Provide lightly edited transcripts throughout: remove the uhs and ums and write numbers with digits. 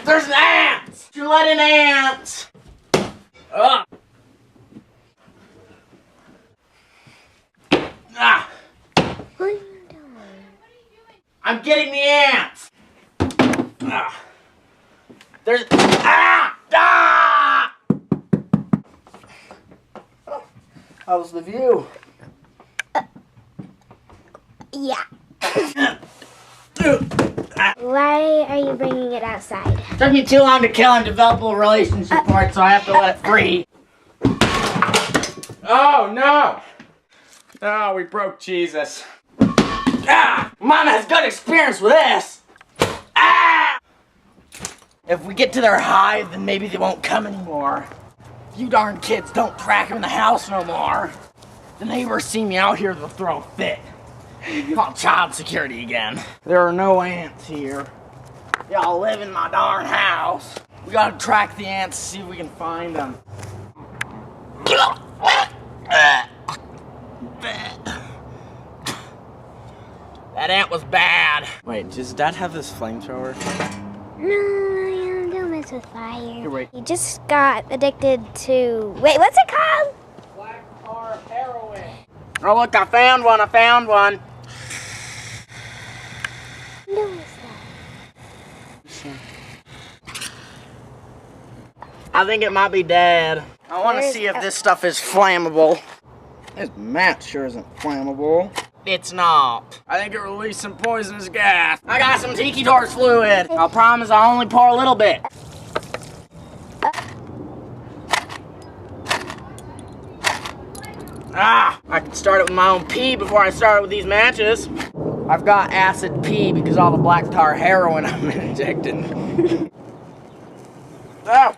There's an ant! You let in ants! Ugh. Ah. What are you doing? I'm getting the ants! Ah. There's... Ah! Ah! How's the view? Yeah. Why are you bringing it outside? Took me too long to kill and develop a relationship for it, so I have to let it free. Oh no! Oh, we broke Jesus. Ah! Mama has good experience with this! Ah! If we get to their hive, then maybe they won't come anymore. If you darn kids don't track them in the house no more, the neighbors see me out here, they'll throw a fit. Call child security again. There are no ants here. Y'all live in my darn house. We gotta track the ants, see if we can find them. That ant was bad. Wait, does Dad have this flamethrower? No, don't mess with fire. Here, wait. He just got addicted to... Wait, what's it called? Black tar heroin. Oh look, I found one. No, what's that? I think it might be Dad. I want to Where's- see if this stuff is flammable. This mat sure isn't flammable. It's not. I think it released some poisonous gas. I got some tiki torch fluid. I promise I'll only pour a little bit. Ah, I can start it with my own pee before I start it with these matches. I've got acid pee because all the black tar heroin I'm injecting. Oh.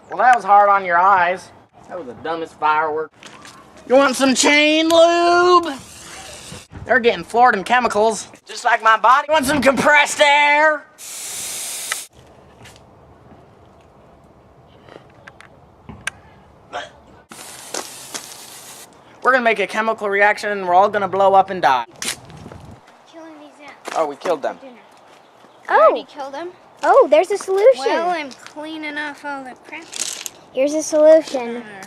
Well, that was hard on your eyes. That was the dumbest firework. You want some chain lube? They're getting floored in chemicals, just like my body. You want some compressed air? We're gonna make a chemical reaction and we're all gonna blow up and die. Killing these ants. Oh, we killed them. I already killed them. Oh, there's a solution. Well, I'm cleaning off all the crap. Here's a solution. There.